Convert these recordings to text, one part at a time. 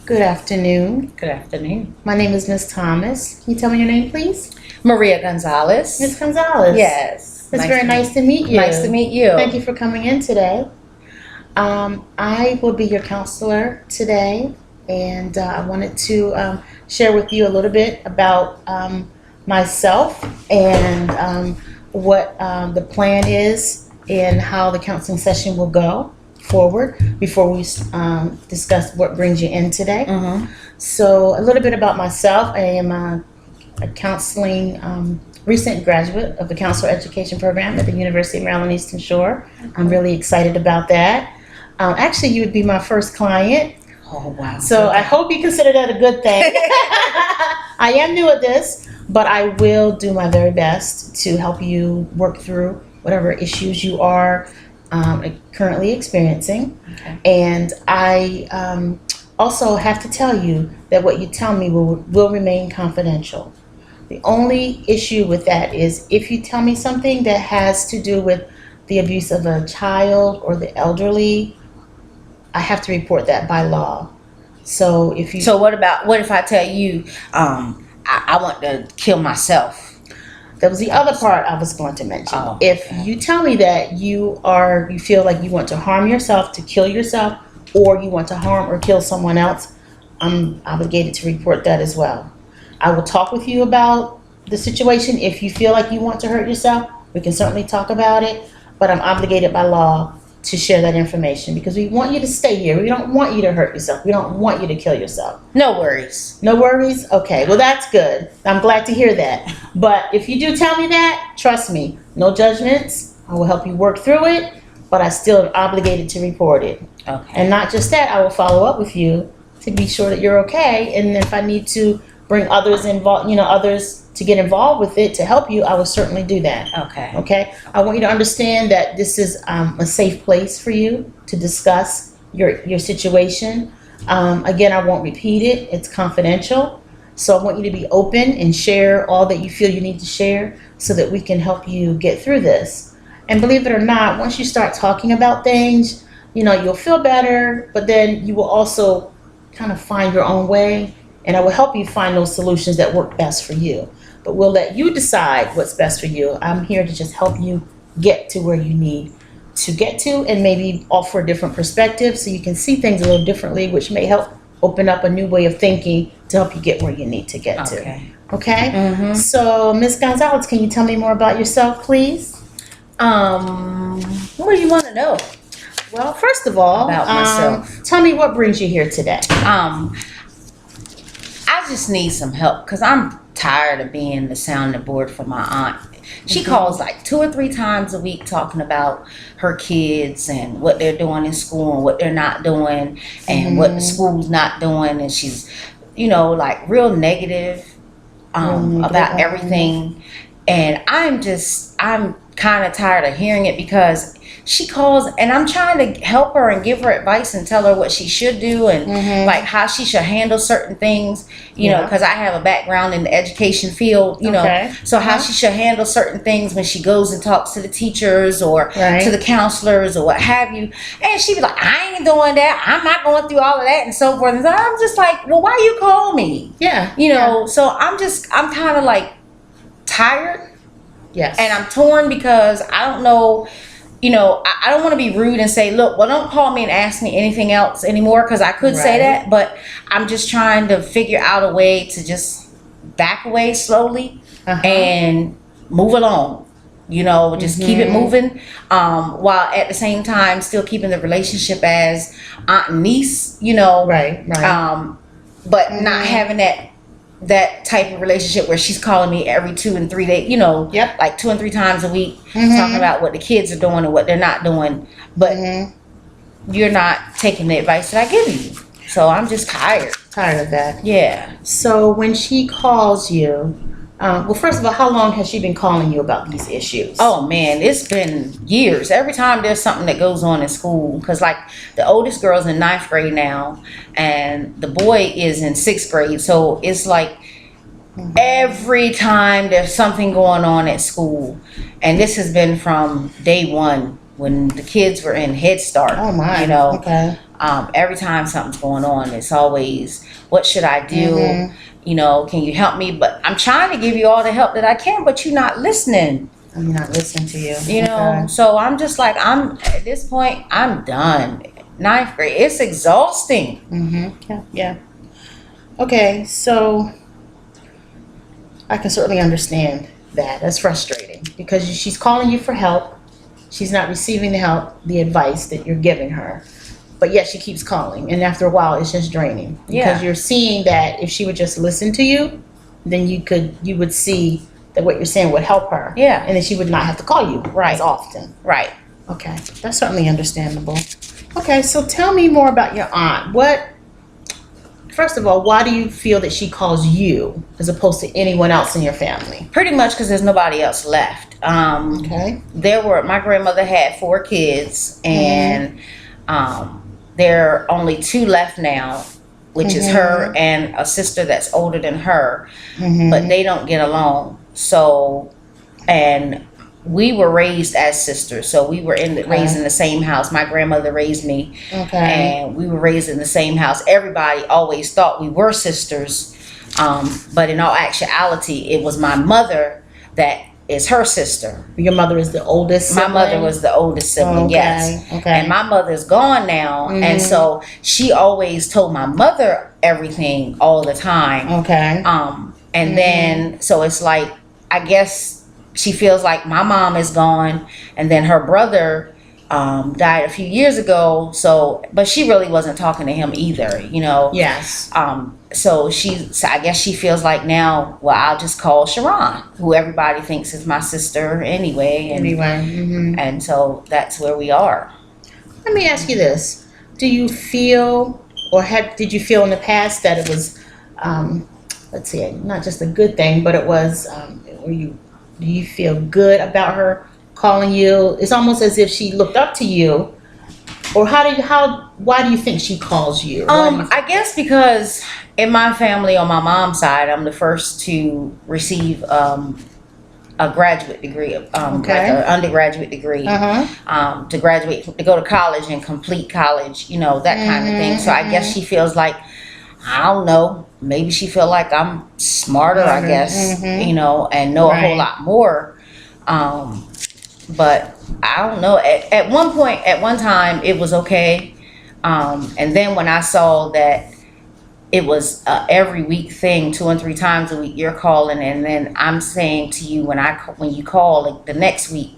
Good afternoon. Good afternoon. My name is Miss Thomas. Can you tell me your name, please? Maria Gonzalez. Miss Gonzalez. Yes. It's very nice to meet you. Nice to meet you. Thank you for coming in today. I will be your counselor today, and I wanted to share with you a little bit about myself and what the plan is and how the counseling session will go forward before we discuss what brings you in today. Mm-hmm. So a little bit about myself. I am a counseling recent graduate of the counselor education program at the University of Maryland Eastern Shore. I'm really excited about that. Actually, you would be my first client. Oh, wow. So I hope you consider that a good thing. I am new at this, but I will do my very best to help you work through whatever issues you are currently experiencing. Okay. And I also have to tell you that what you tell me will remain confidential. The only issue with that is if you tell me something that has to do with the abuse of a child or the elderly, I have to report that by law. So if you So what if I tell you I want to kill myself? that was the other part I was going to mention. Oh, if okay. you tell me that you feel like you want to harm yourself, to kill yourself, or you want to harm or kill someone else, I'm obligated to report that as well. I will talk with you about the situation. If you feel like you want to hurt yourself, we can certainly talk about it, but I'm obligated by law to share that information because we want you to stay here. We don't want you to hurt yourself. We don't want you to kill yourself. No worries. No worries? Okay, well that's good. I'm glad to hear that. But if you do tell me that, trust me, no judgments. I will help you work through it, but I still am obligated to report it. Okay. And not just that, I will follow up with you to be sure that you're okay. And if I need to bring others involved, others to get involved with it to help you, I will certainly do that. Okay. Okay? I want you to understand that this is a safe place for you to discuss your situation. Again, I won't repeat it. It's confidential. So I want you to be open and share all that you feel you need to share so that we can help you get through this. And believe it or not, once you start talking about things, you'll feel better, but then you will also kind of find your own way, and I will help you find those solutions that work best for you. But we'll let you decide what's best for you. I'm here to just help you get to where you need to get to and maybe offer a different perspective so you can see things a little differently, which may help open up a new way of thinking to help you get where you need to get Okay. to. Okay? Mm-hmm. So, Ms. Gonzalez, can you tell me more about yourself, please? What do you want to know? Well, first of all, About myself. Tell me what brings you here today. I just need some help because I'm tired of being the sounding board for my aunt. She calls like 2 or 3 times a week talking about her kids and what they're doing in school and what they're not doing and what the school's not doing. And she's, like real negative about everything. And I'm kind of tired of hearing it because she calls and I'm trying to help her and give her advice and tell her what she should do and like how she should handle certain things, because I have a background in the education field, so how she should handle certain things when she goes and talks to the teachers or to the counselors or what have you. And she'd be like, I ain't doing that. I'm not going through all of that and so forth. And so I'm just like, well, why you call me? So I'm kind of like tired. Yes. And I'm torn because I don't know, I don't want to be rude and say, look, well, don't call me and ask me anything else anymore because I could say that, but I'm just trying to figure out a way to just back away slowly and move along, just keep it moving while at the same time still keeping the relationship as aunt and niece, Right. but not having that type of relationship where she's calling me every 2 and 3 days, like 2 and 3 times a week, talking about what the kids are doing and what they're not doing, but you're not taking the advice that I give you. So I'm just tired. Tired of that. Yeah. So when she calls you, well, first of all, how long has she been calling you about these issues? Oh man, it's been years. Every time there's something that goes on in school, because like the oldest girl's in 9th grade now, and the boy is in 6th grade. So it's like every time there's something going on at school, and this has been from day one when the kids were in Head Start. Oh my. You know, Okay. every time something's going on, it's always, what should I do? Mhm. You know, can you help me? But I'm trying to give you all the help that I can, but you're not listening. I'm not listening to you. You know, so I'm just like, at this point, I'm done. Ninth grade, it's exhausting. Yeah, yeah. Okay, so I can certainly understand that. That's frustrating because she's calling you for help. She's not receiving the help, the advice that you're giving her. But yet she keeps calling, and after a while, it's just draining because Yeah. you're seeing that if she would just listen to you, then you would see that what you're saying would help her. Yeah. And then she would not have to call you Right. as often. Right. Okay, that's certainly understandable. Okay, so tell me more about your aunt. First of all, why do you feel that she calls you as opposed to anyone else in your family? Pretty much because there's nobody else left. Okay. My grandmother had 4 kids, and there are only 2 left now, which is her and a sister that's older than her, but they don't get along. So, and we were raised as sisters, so we were raised in the same house. My grandmother raised me, Okay. and we were raised in the same house. Everybody always thought we were sisters, but in all actuality, it was my mother that is her sister. Your mother is the oldest My sibling? mother was the oldest sibling, Okay, yes. okay. And my mother's gone now, and so she always told my mother everything all the time. Okay. And then, so it's like, I guess she feels like my mom is gone, and then her brother died a few years ago. So, but she really wasn't talking to him either, you know. Yes. So I guess she feels like now, well, I'll just call Sharon, who everybody thinks is my sister anyway. And, Anyway. and so that's where we are. Let me ask you this. Do you feel, did you feel in the past that it was, let's see, not just a good thing, but it was, do you feel good about her calling you? It's almost as if she looked up to you. Or why do you think she calls you? I guess because in my family, on my mom's side, I'm the first to receive a graduate degree, like an undergraduate degree, to graduate, to go to college and complete college, you know, that kind of thing. So I guess she feels like, I don't know, maybe she feel like I'm smarter, I guess, you know, and know a whole lot more. But I don't know. At one time, it was okay. And then when I saw that it was every week thing, 2 and 3 times a week, you're calling, and then I'm saying to you when you call, like the next week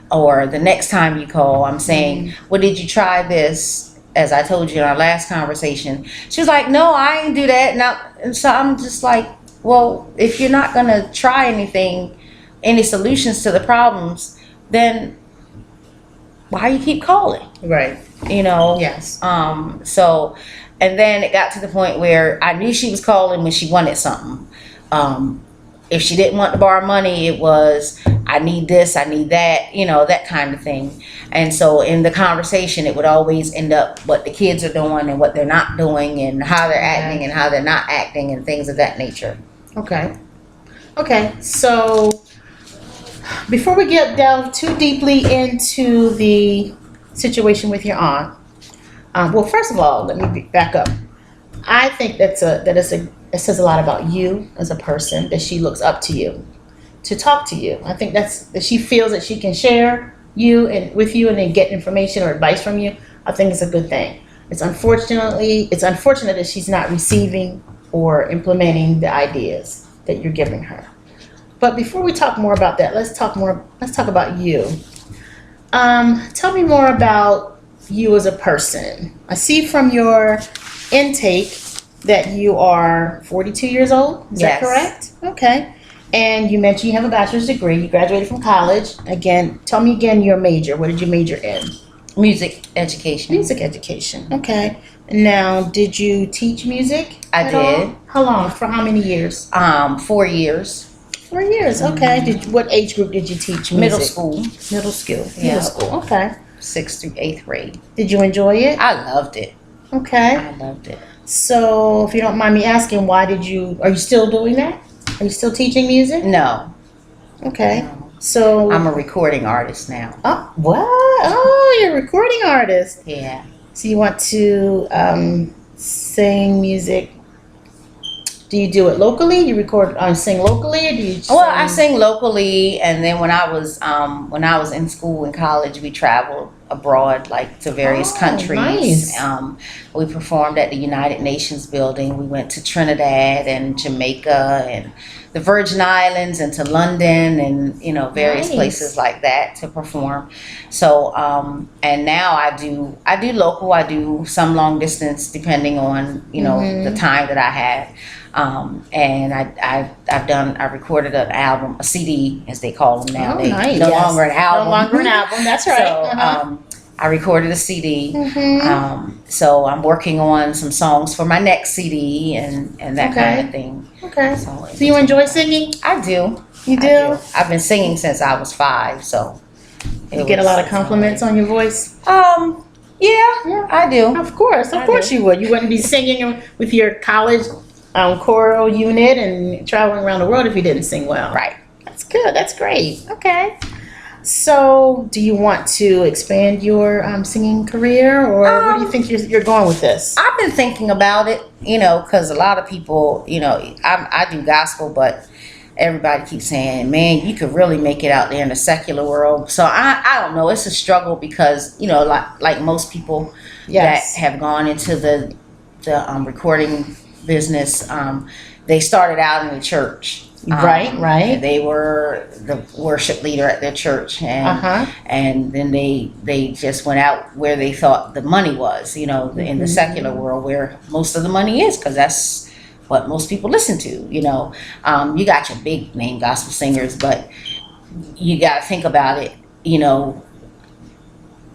or the next time you call, I'm saying, well, did you try this? As I told you in our last conversation, she was like, no, I ain't do that. And so I'm just like, well, if you're not gonna try any solutions to the problems, then why you keep calling? Right. You know? Yes. So, and then it got to the point where I knew she was calling when she wanted something. If she didn't want to borrow money, it was, I need this, I need that, you know, that kind of thing. And so in the conversation, it would always end up what the kids are doing and what they're not doing and how they're acting and how they're not acting and things of that nature. Okay. Okay. So before we delve too deeply into the situation with your aunt, well, first of all, let me back up. I think it says a lot about you as a person that she looks up to you to talk to you. I think that she feels that she can share with you and then get information or advice from you. I think it's a good thing. It's unfortunate that she's not receiving or implementing the ideas that you're giving her. But before we talk more about that, let's talk about you. Tell me more about you as a person. I see from your intake that you are 42 years old. Is that correct? Okay. And you mentioned you have a bachelor's degree. You graduated from college. Again, tell me again your major. What did you major in? Music education. Music education. Okay. Now, did you teach music? I did. How long? For how many years? 4 years. 4 years. Okay. What age group did you teach music? Middle school. Middle school. Yeah. Middle school. Okay. 6th through 8th grade. Did you enjoy it? I loved it. Okay. I loved it. So, if you don't mind me asking, are you still doing that? Are you still teaching music? No. Okay. No. So I'm a recording artist now. Oh, what? Oh, you're a recording artist. Yeah. So you want to sing music. Do you do it locally? You record, sing locally, or do you? Well, I sing locally, and then when I was in school and college, we traveled abroad, like to various countries. Nice. We performed at the United Nations building. We went to Trinidad and Jamaica and the Virgin Islands and to London and various Nice. places like that to perform. So and now I do local. I do some long distance depending on the time that I have. And I recorded an album, a CD as they call them now. Oh, nice. No Yes. longer an album. No longer an album. That's right. So I recorded a CD. So I'm working on some songs for my next CD and that Okay. kind of thing. Okay. So So you enjoy singing? I do. You do? I do. I've been singing since I was 5, so You get a lot of compliments on your voice? Yeah, I do. Of course I do. you would. You wouldn't be singing with your college choral unit and traveling around the world if you didn't sing well. Right. That's good. That's great. Okay. So, do you want to expand your singing career, or where do you think you're going with this? I've been thinking about it, because a lot of people, I do gospel, but everybody keeps saying, man, you could really make it out there in the secular world. So I don't know. It's a struggle because, like most people Yes. that have gone into the recording business, they started out in the church. Right. They were the worship leader at their church, and then they just went out where they thought the money was, in the secular world where most of the money is, because that's what most people listen to. You got your big name gospel singers, but you got to think about it.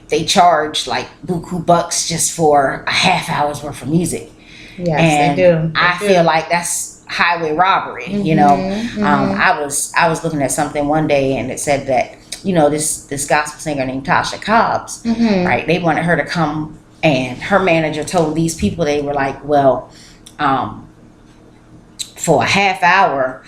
They charge like buku bucks just for a half hour's worth of music. Yes, And they do. I feel like that's highway robbery. I was looking at something one day and it said that this gospel singer named Tasha Cobbs, right? They wanted her to come, and her manager told these people, they were like, well, for a half hour,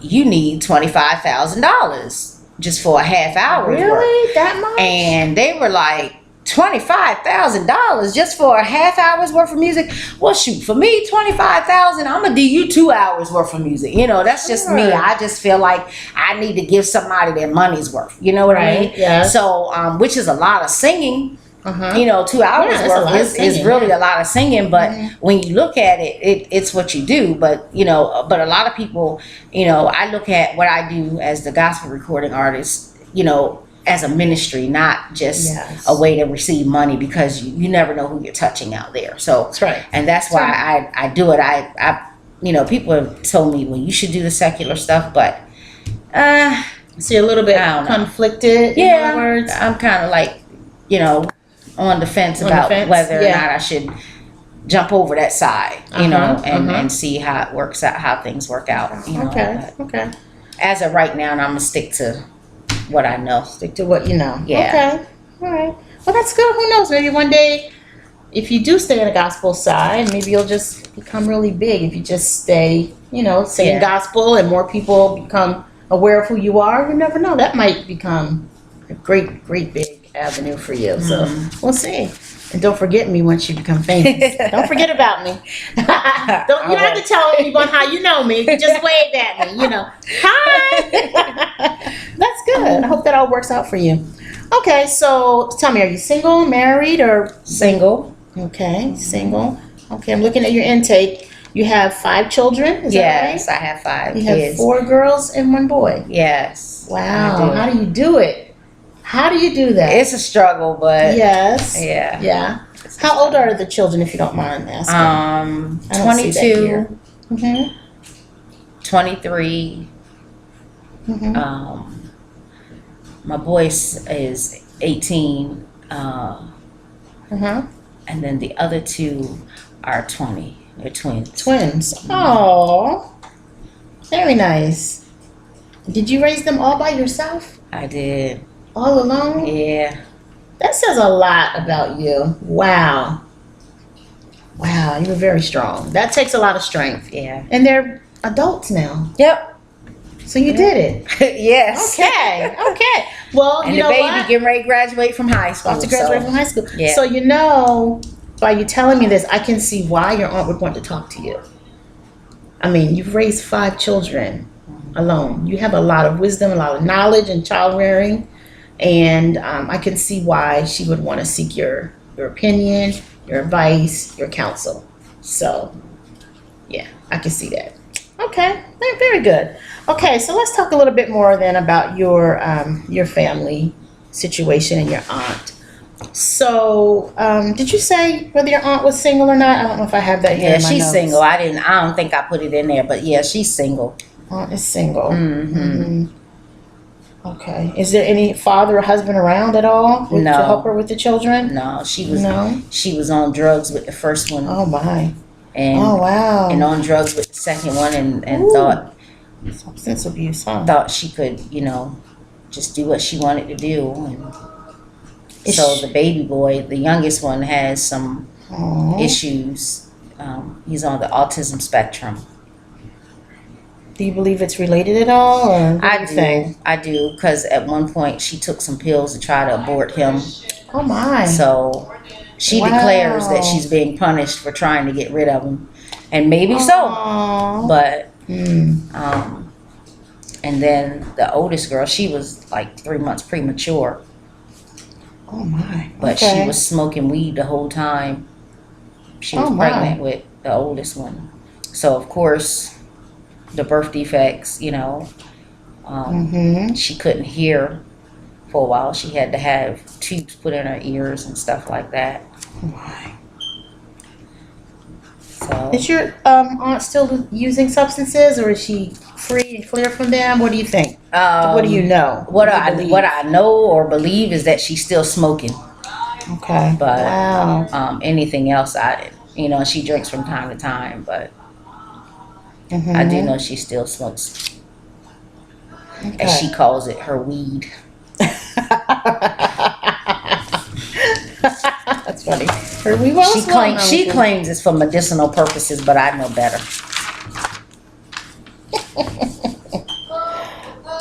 you need $25,000 just for a half hour. Really? That much? And they were like, $25,000 just for a half hour's worth of music? Well, shoot, for me, $25,000, I'm gonna do you 2 hours worth of music. That's just me. Sure. I just feel like I need to give somebody their money's worth. You know what I mean? Yes. So, which is a lot of singing. 2 hours Yeah, it's a lot worth of is singing, really yeah. a lot of singing. But when you look at it, it's what you do. But but a lot of people, I look at what I do as the gospel recording artist, as a ministry, not just Yes. a way to receive money, because you never know who you're touching out there. So That's right. and that's why I do it. I people have told me, well, you should do the secular stuff, but So you're a little bit I don't know. conflicted, in other words? I'm kind of like on the fence On the about fence, whether or yeah. not I should jump over that side, and see how it works out, how things work out. Okay. But Okay. as of right now, I'm gonna stick to what I know. Stick to what you know. Yeah. Okay. All right. Well, that's good. Who knows? Maybe one day, if you do stay on the gospel side, maybe you'll just become really big. If you just stay, singing Yeah. gospel, and more people become aware of who you are, you never know. That might become a great, great big avenue for you. So we'll see. And don't forget me once you become famous. Don't forget about me. You don't have to tell anyone how you know me. Just wave at me, Hi. That's good. I hope that all works out for you. Okay, so tell me, are you single, married, or Single. okay, single? Okay, I'm looking at your intake. You have 5 children, is Yes, that I have 5 right? You kids. have 4 girls and 1 boy. Yes. Wow, I do. how do you do it? How do you do that? It's a struggle, but Yes. yeah. Yeah. How old are the children, if you don't mind asking? I don't see that 22, here. Mhm. 23. Mhm. My boy is 18, Uh-huh. and then the other 2 are 20. They're twins. Twins. Oh, very nice. Did you raise them all by yourself? I did. All alone? Yeah. That says a lot about you. Wow. Wow, you were very strong. That takes a lot of strength. Yeah. And they're adults now. Yep. So you did it. Yes. Okay. Okay. Well, And you the know baby what? getting ready to graduate from high school. About to graduate so. from high school. Yeah. So you know, by you telling me this, I can see why your aunt would want to talk to you. I mean, you've raised 5 children alone. You have a lot of wisdom, a lot of knowledge in child rearing, and I can see why she would want to seek your opinion, your advice, your counsel. So, yeah, I can see that. Okay, very good. Okay, so let's talk a little bit more then about your family situation and your aunt. So, did you say whether your aunt was single or not? I don't know if I have that here Yeah, in my she's notes. single. I don't think I put it in there, but yeah, she's single. Aunt is single. Mm-hmm. Okay. Is there any father or husband around at all to No. help her with the children? No, she was on drugs with the first one, Oh my. and Oh wow. and on drugs with the second one, and Ooh. Substance abuse, huh? thought she could, just do what she wanted to do. And Is so she- the baby boy, the youngest one, has some Aw. issues. He's on the autism spectrum. Do you believe it's related at all, or what I do you do, think? because at one point she took some pills to try to abort him. Oh my. So she Wow. declares that she's being punished for trying to get rid of him, and maybe so. Aw. But Mm. and then the oldest girl, she was like 3 months premature, Oh my. but Okay. she was smoking weed the whole time. She was Oh, my. pregnant with the oldest one, so of course the birth defects. Mm-hmm. She couldn't hear for a while. She had to have tubes put in her ears and stuff like that. Why? So Is your aunt still using substances, or is she free and clear from them? What do you think? What do you know? What do you I believe? what I know or believe is that she's still smoking. Okay. But Wow. anything else, she drinks from time to time, but Mhm. I do know she still smokes, Okay. as she calls it, her weed. That's funny. Her we well, She claims it's for medicinal purposes, but I know better.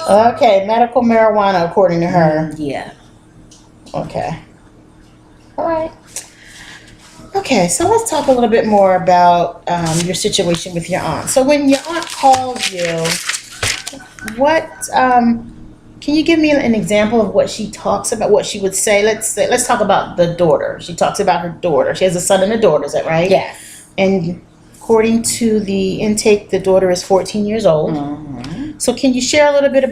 Okay, medical marijuana, according to her. Yeah. Okay. All right. Okay, so let's talk a little bit more about your situation with your aunt. So when your aunt calls you, what can you give me an example of what she talks about? What she would say? Let's talk about the daughter. She talks about her daughter. She has a son and a daughter. Is that right? Yes. And according to the intake, the daughter is 14 years old. Mm-hmm. So can you share a little bit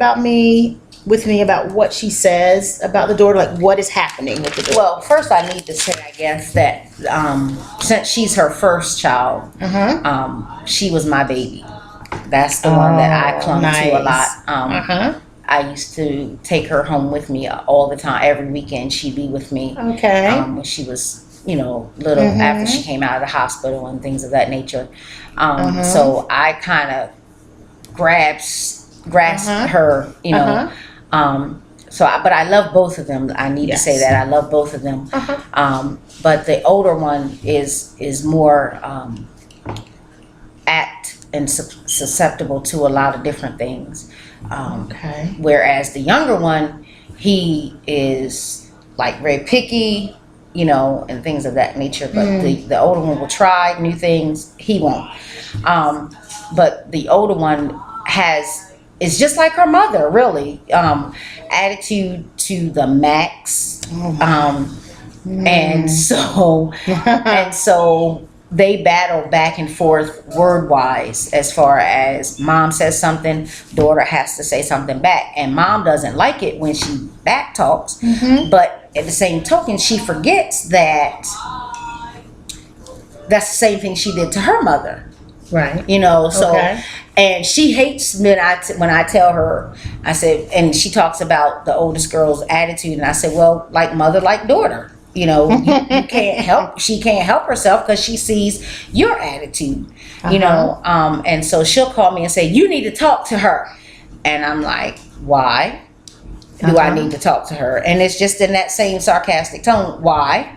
with me about what she says about the daughter, like what is happening with the daughter? Well, first I need to say, I guess, that since she's her first child, she was my baby. That's the one that I clung to a lot. I used to take her home with me all the time. Every weekend she'd be with me. Okay. When she was, little, after she came out of the hospital and things of that nature. So I kind of grasped her, but I love both of them. I need to say that I love both of them. But the older one is more apt and susceptible to a lot of different things. Okay. Whereas the younger one, he is like very picky, and things of that nature. But the older one will try new things. He won't. But the older one is just like her mother, really. Attitude to the max. And so they battle back and forth word wise, as far as mom says something, daughter has to say something back, and mom doesn't like it when she back talks. But at the same token, she forgets that that's the same thing she did to her mother. Right. So Okay. and she hates when I tell her, I said, and she talks about the oldest girl's attitude, and I said, well, like mother, like daughter. You can't help. She can't help herself because she sees your attitude. And so she'll call me and say, you need to talk to her, and I'm like, why? do I need to talk to her? And it's just in that same sarcastic tone. Why?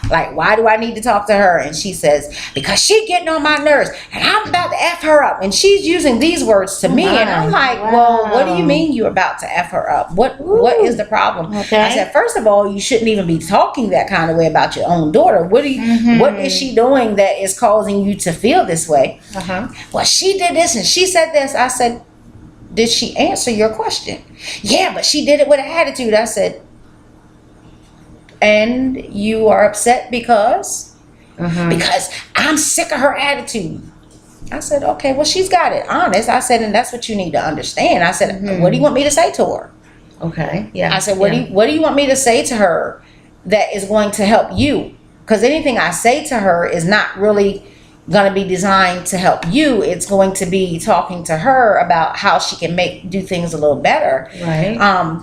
Like, why do I need to talk to her? And she says, because she's getting on my nerves and I'm about to F her up. And she's using these words to me. And I'm like, well, what do you mean you're about to F her up? What is the problem? Okay. I said, first of all, you shouldn't even be talking that kind of way about your own daughter. What is she doing that is causing you to feel this way? Well, she did this and she said this. I said, did she answer your question? Yeah, but she did it with an attitude. I said, and you are upset because? Because I'm sick of her attitude. I said, okay, well, she's got it honest. I said, and that's what you need to understand. I said, what do you want me to say to her? Okay, yeah. I said, what do you want me to say to her that is going to help you? Because anything I say to her is not really going to be designed to help you. It's going to be talking to her about how she can do things a little better. Right.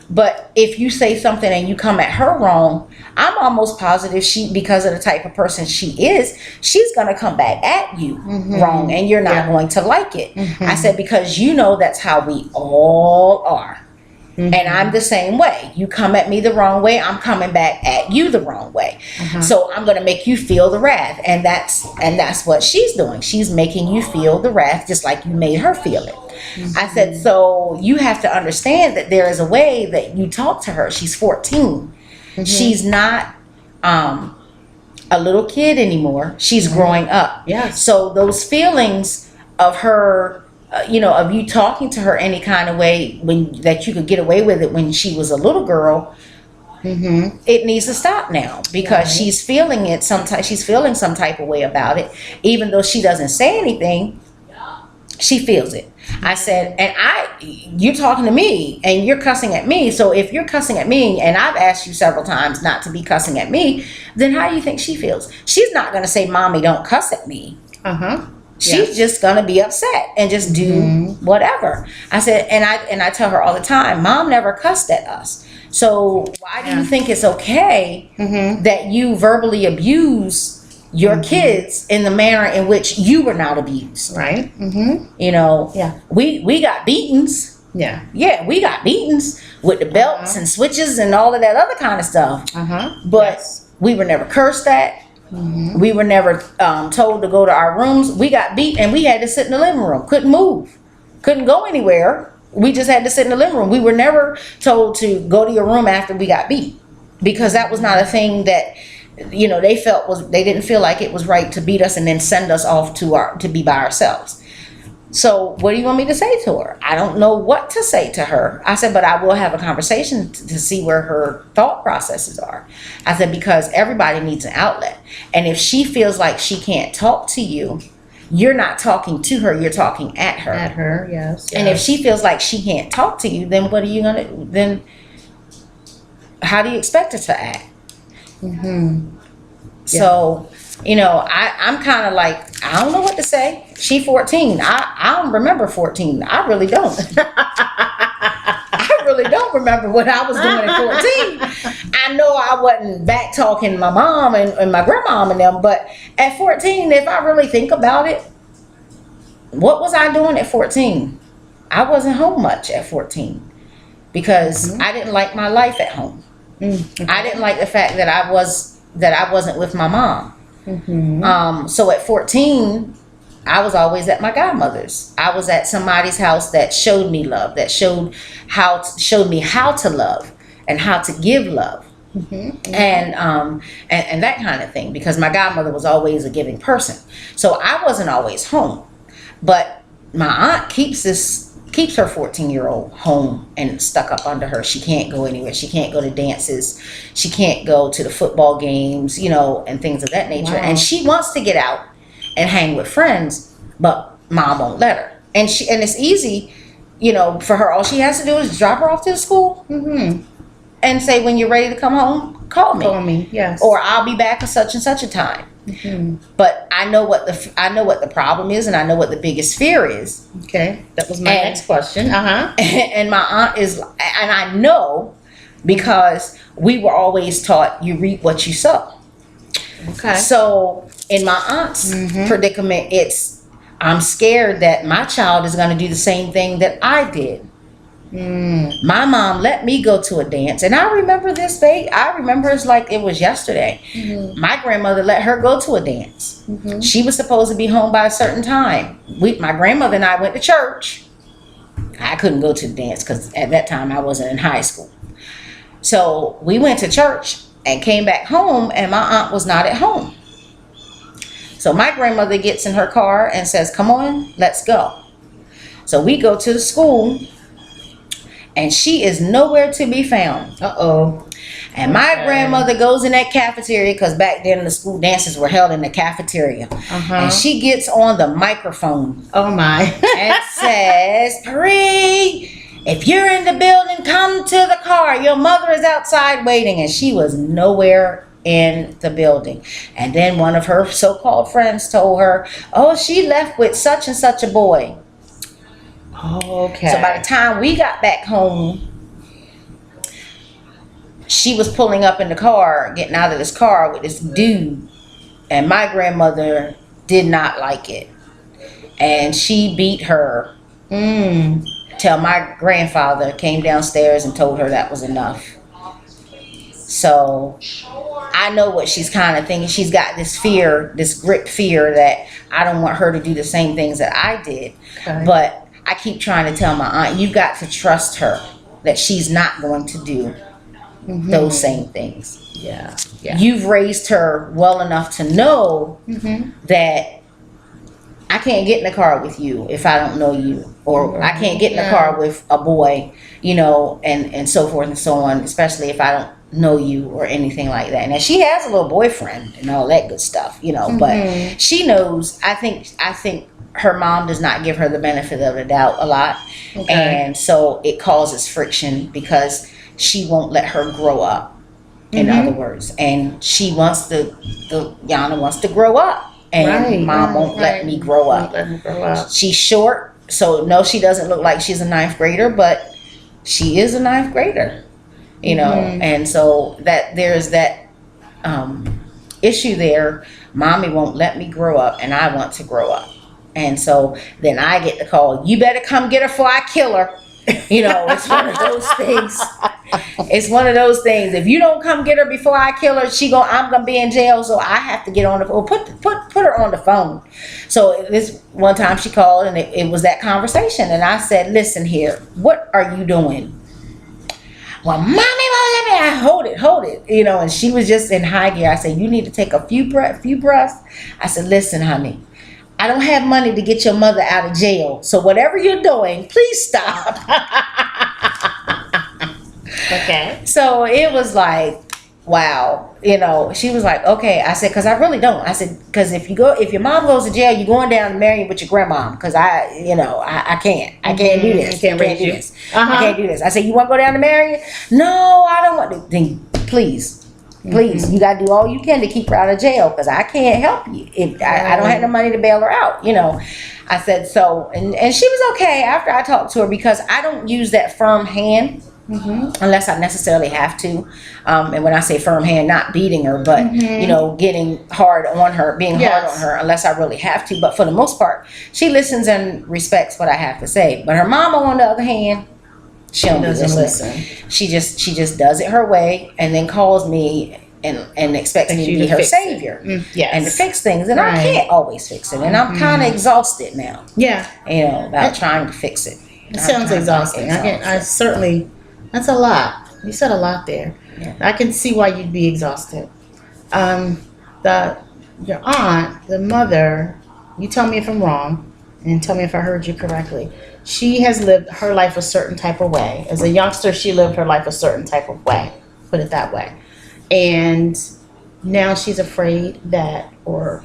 But if you say something and you come at her wrong, I'm almost positive because of the type of person she is, she's going to come back at you wrong, and you're not going to like it. I said, because that's how we all are. And I'm the same way. You come at me the wrong way, I'm coming back at you the wrong way. So I'm going to make you feel the wrath. And that's what she's doing. She's making you feel the wrath just like you made her feel it. I said, so you have to understand that there is a way that you talk to her. She's 14. She's not a little kid anymore. She's growing up. Yes. So those feelings of her, of you talking to her any kind of way that you could get away with it when she was a little girl, it needs to stop now, because she's feeling it sometimes. She's feeling some type of way about it, even though she doesn't say anything. She feels it. I said, and you're talking to me and you're cussing at me. So if you're cussing at me, and I've asked you several times not to be cussing at me, then how do you think she feels? She's not going to say, Mommy, don't cuss at me. She's just going to be upset and just do whatever. I said, and I tell her all the time, Mom never cussed at us. So why do you think it's okay that you verbally abuse your kids in the manner in which you were not abused? Right. We got beatings. Yeah, we got beatings with the belts and switches and all of that other kind of stuff. But we were never cursed at. We were never told to go to our rooms. We got beat and we had to sit in the living room. Couldn't move. Couldn't go anywhere. We just had to sit in the living room. We were never told to go to your room after we got beat, because that was not a thing that they didn't feel like it was right to beat us and then send us off to be by ourselves. So what do you want me to say to her? I don't know what to say to her. I said, but I will have a conversation to see where her thought processes are. I said, because everybody needs an outlet. And if she feels like she can't talk to you, you're not talking to her, you're talking at her. At her, yes. And if she feels like she can't talk to you, then then how do you expect her to act? So, I'm kind of like, I don't know what to say. She 14. I don't remember 14. I really don't. I really don't remember what I was doing at 14. I know I wasn't back talking my mom and my grandmom and them, but at 14, if I really think about it, what was I doing at 14? I wasn't home much at 14 because I didn't like my life at home. I didn't like the fact that I wasn't with my mom. So at 14, I was always at my godmother's. I was at somebody's house that showed me love, that showed me how to love and how to give love, and that kind of thing. Because my godmother was always a giving person, so I wasn't always home. But my aunt keeps her 14-year-old home and stuck up under her. She can't go anywhere. She can't go to dances. She can't go to the football games, and things of that nature. Wow. And she wants to get out and hang with friends, but mom won't let her. And it's easy, for her. All she has to do is drop her off to the school and say, when you're ready to come home, call me. Call me, yes. Or I'll be back at such and such a time. But I know what the problem is, and I know what the biggest fear is. Okay, that was my next question. And my aunt is, and I know because we were always taught you reap what you sow. Okay. So in my aunt's predicament, I'm scared that my child is going to do the same thing that I did. My mom let me go to a dance, and I remember this day. I remember it's like it was yesterday. My grandmother let her go to a dance. She was supposed to be home by a certain time. My grandmother and I went to church. I couldn't go to the dance because at that time I wasn't in high school. So we went to church and came back home, and my aunt was not at home. So my grandmother gets in her car and says, "Come on, let's go." So we go to the school, and she is nowhere to be found. And my grandmother goes in that cafeteria, because back then the school dances were held in the cafeteria. And she gets on the microphone. Oh my. And says, "Paris, if you're in the building, come to the car. Your mother is outside waiting." And she was nowhere in the building. And then one of her so-called friends told her, "Oh, she left with such and such a boy." Okay. So by the time we got back home, she was pulling up in the car, getting out of this car with this dude. And my grandmother did not like it. And she beat her till my grandfather came downstairs and told her that was enough. So I know what she's kind of thinking. She's got this fear, this grip fear that I don't want her to do the same things that I did. Okay. But I keep trying to tell my aunt, you got to trust her that she's not going to do those same things. Yeah. You've raised her well enough to know that I can't get in the car with you if I don't know you, or I can't get in the car with a boy, you know, and so forth and so on, especially if I don't know you or anything like that. And she has a little boyfriend and all that good stuff, you know, but she knows. I think her mom does not give her the benefit of the doubt a lot. And so it causes friction because she won't let her grow up, in other words. And she wants Yana wants to grow up. And mom won't let me grow up. She's short, so no, she doesn't look like she's a ninth grader, but she is a ninth grader, you know. And so that there's that issue there. Mommy won't let me grow up, and I want to grow up. And so then I get the call, "You better come get her before I kill her." You know, it's one of those things. It's one of those things. If you don't come get her before I kill her, I'm gonna be in jail. So I have to get on the phone. Put her on the phone. So this one time she called, and it was that conversation. And I said, "Listen here, what are you doing?" "Well, mommy won't let me." I hold it. You know, and she was just in high gear. I said, "You need to take a few breaths." I said, "Listen, honey, I don't have money to get your mother out of jail. So whatever you're doing, please stop." Okay. So it was like, wow. You know, she was like, "Okay." I said, "Because I really don't." I said, "Because if your mom goes to jail, you're going down to Marion with your grandma. Because I can't. I can't do this. I can't raise you. I can't do this." I said, "You want to go down to Marion?" "No, I don't want to." "Then please, you got to do all you can to keep her out of jail, because I can't help you. I don't have no money to bail her out, you know." I said, so, and she was okay after I talked to her, because I don't use that firm hand unless I necessarily have to. And when I say firm hand, not beating her, but, you know, getting hard on her, being hard on her, unless I really have to. But for the most part, she listens and respects what I have to say. But her mama, on the other hand, she doesn't listen. She just does it her way, and then calls me and expects me to be her savior and to fix things, and I can't always fix it, and I'm kind of exhausted now. Yeah, you know, about trying to fix it. It sounds exhausting. I certainly, that's a lot. You said a lot there. Yeah. I can see why you'd be exhausted. Your aunt, the mother, you tell me if I'm wrong, and tell me if I heard you correctly. She has lived her life a certain type of way. As a youngster, she lived her life a certain type of way. Put it that way. And now she's afraid that, or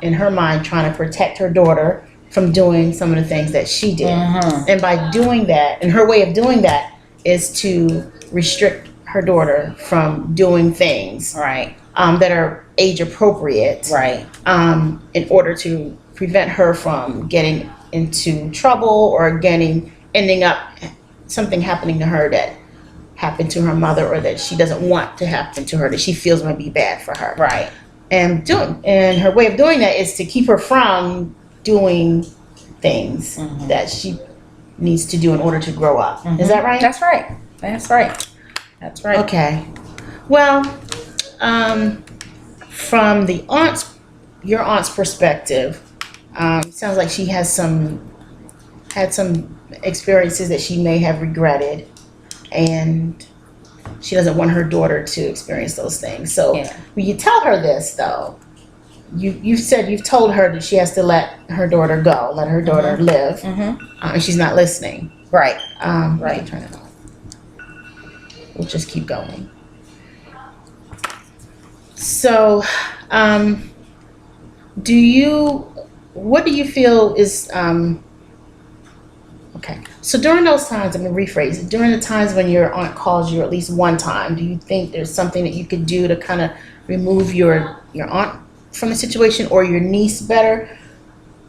in her mind, trying to protect her daughter from doing some of the things that she did. And by doing that, and her way of doing that is to restrict her daughter from doing things that are age appropriate, in order to prevent her from getting into trouble or ending up something happening to her that happened to her mother, or that she doesn't want to happen to her, that she feels might be bad for her. And her way of doing that is to keep her from doing things that she needs to do in order to grow up. Is that right? That's right. That's right. That's right. Okay. Well, from your aunt's perspective, sounds like she had some experiences that she may have regretted, and she doesn't want her daughter to experience those things. So Yeah. when you tell her this, though, you said you've told her that she has to let her daughter go, let her daughter live, and she's not listening. Right. Right. Right. Turn it off. We'll just keep going. So, what do you feel is, okay. So during those times, I'm going to rephrase it. During the times when your aunt calls you at least one time, do you think there's something that you could do to kind of remove your aunt from the situation, or your niece better,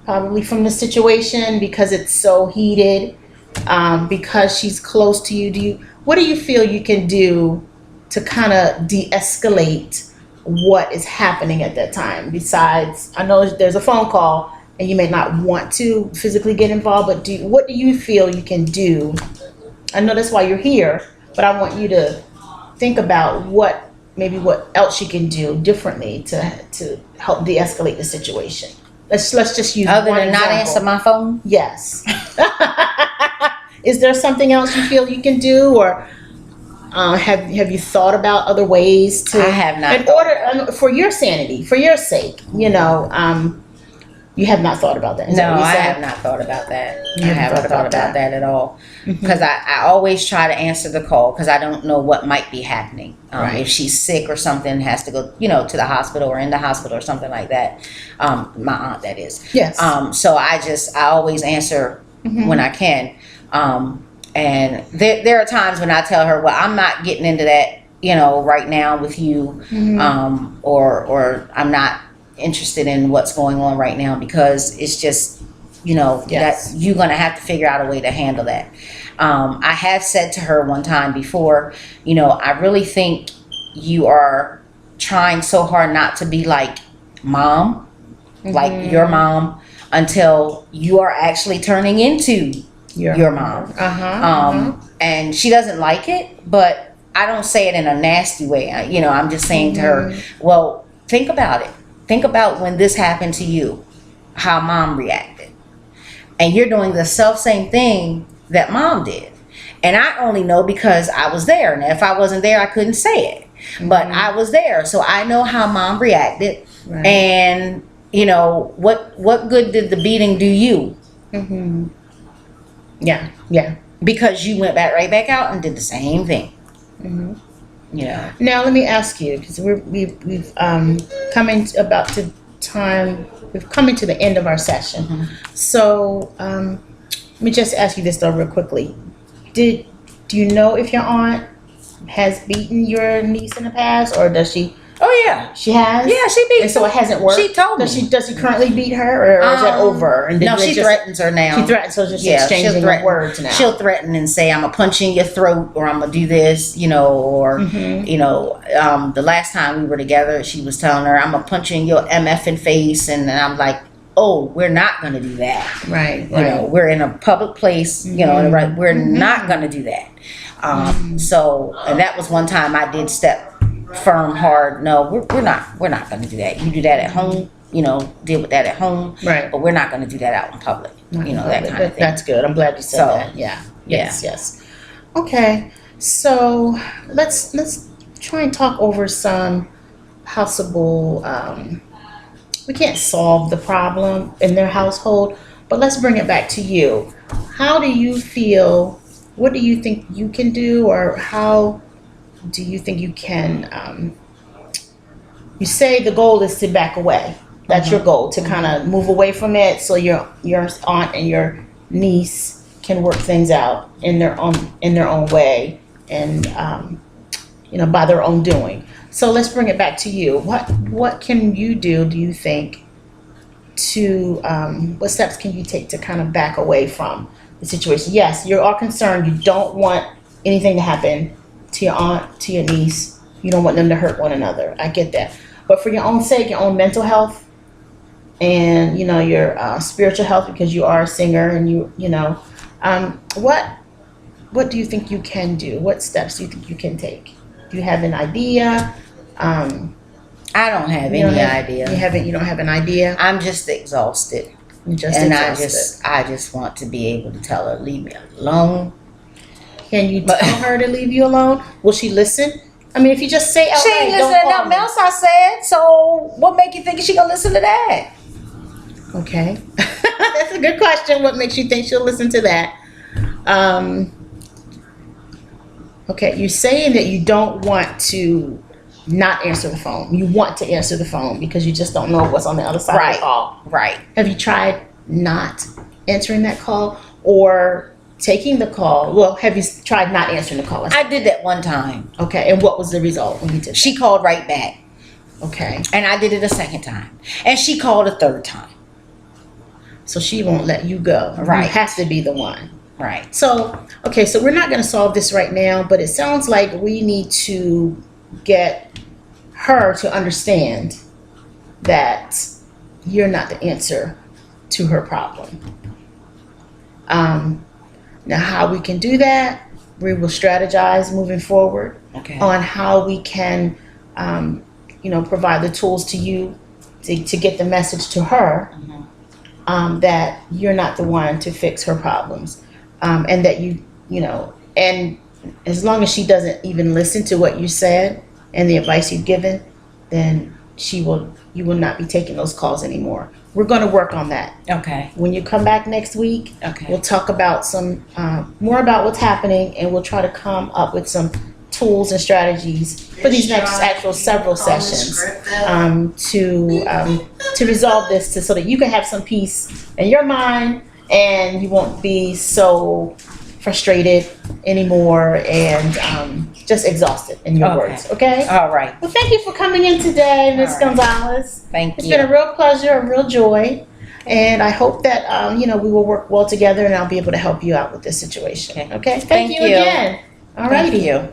probably from the situation, because it's so heated, because she's close to you? What do you feel you can do to kind of de-escalate what is happening at that time? Besides, I know there's a phone call and you may not want to physically get involved, but what do you feel you can do? I know that's why you're here, but I want you to think about what else you can do differently to help de-escalate the situation. Let's just use Other one than not example. answer my phone? Yes. Is there something else you feel you can do, or have you thought about other ways to? I have not In thought order for your sanity, for your sake, you have not thought about that. Is that No, what you I said? have not thought about that. I haven't haven't thought thought about about that at all. Because I always try to answer the call because I don't know what might be happening. Right. If she's sick or something, has to go, to the hospital or in the hospital or something like that. My aunt, that is. Yes. So I always answer when I can. And there are times when I tell her, well, I'm not getting into that, right now with you, or I'm not interested in what's going on right now because it's just, Yes. that you're going to have to figure out a way to handle that. I have said to her one time before, I really think you are trying so hard not to be like mom, like your mom, until you are actually turning into your mom. And she doesn't like it, but I don't say it in a nasty way. I'm just saying to her, well, think about it. Think about when this happened to you, how mom reacted. And you're doing the self-same thing that mom did. And I only know because I was there. And if I wasn't there, I couldn't say it. But I was there. So I know how mom reacted. Right. And, what good did the beating do you? Yeah. Yeah. Because you went right back out and did the same thing. Now let me ask you, because we've come into about the time. We've come into the end of our session. So let me just ask you this though, real quickly. Do you know if your aunt has beaten your niece in the past, or does she? Oh yeah, She has. yeah. She beat. And so it hasn't worked. She told me. Does she currently beat her, or is that over? And No, they she just- threatens her now. She threatens, so just Yeah, exchanging she'll threaten. words now. She'll threaten and say, "I'm gonna punch you in your throat," or "I'm gonna do this," or the last time we were together, she was telling her, "I'm gonna punch you in your MFing face," and I'm like, "Oh, we're not gonna do that." Right. We're in a public place, right? We're not gonna do that. So, and that was one time I did step firm, hard. No, we're not gonna do that. You do that at home, deal with that at home. Right. But we're not gonna do that out in public. That kind of thing. That's good. I'm glad you said So, that. Yeah. Yes. Okay. So let's try and talk over some possible. We can't solve the problem in their household, but let's bring it back to you. How do you feel? What do you think you can do, or how do you think you can? You say the goal is to back away. That's your goal, to kind of move away from it, so your aunt and your niece can work things out in their own way, and by their own doing. So let's bring it back to you. What can you do you think, to what steps can you take to kind of back away from the situation? Yes, you're all concerned. You don't want anything to happen to your aunt, to your niece. You don't want them to hurt one another. I get that. But for your own sake, your own mental health, and your spiritual health, because you are a singer, and What do you think you can do? What steps do you think you can take? Do you have an idea? I don't have You don't any have- idea. You don't have an idea. I'm just exhausted. You're just And exhausted. I just want to be able to tell her, leave me alone. Can you But- tell her to leave you alone? Will she listen? I mean, if you just say outright, She ain't don't listening to call nothing me. else I said, so what make you think she gonna listen to that? Okay, that's a good question. What makes you think she'll listen to that? Okay, you're saying that you don't want to not answer the phone. You want to answer the phone because you just don't know what's on the other side of Right. the call. Right. Have you tried not answering that call or taking the call? Well, have you tried not answering the call? I did that one time. Okay, and what was the result when you did? She called right back, Okay, and I did it a second time, and she called a third time. so she won't let you go. Right. You have to be the one. Right. So, okay, so we're not going to solve this right now, but it sounds like we need to get her to understand that you're not the answer to her problem. Now, how we can do that, we will strategize moving forward Okay. on how we can, provide the tools to you to get the message to her that you're not the one to fix her problems, and that and as long as she doesn't even listen to what you said and the advice you've given, then you will not be taking those calls anymore. We're going to work on that. Okay. When you come back next week, Okay. we'll talk about some more about what's happening, and we'll try to come up with some tools and strategies for these next actual several sessions to resolve this, so that you can have some peace in your mind and you won't be so frustrated anymore and just exhausted in your Okay. words. Okay. All right. Well, thank you for coming in today, Ms. All right. Gonzalez. Thank It's you. been a real pleasure, a real joy, and I hope that we will work well together, and I'll be able to help you out with this situation. Okay. Okay. Thank Thank you you. again. All Thank righty. you.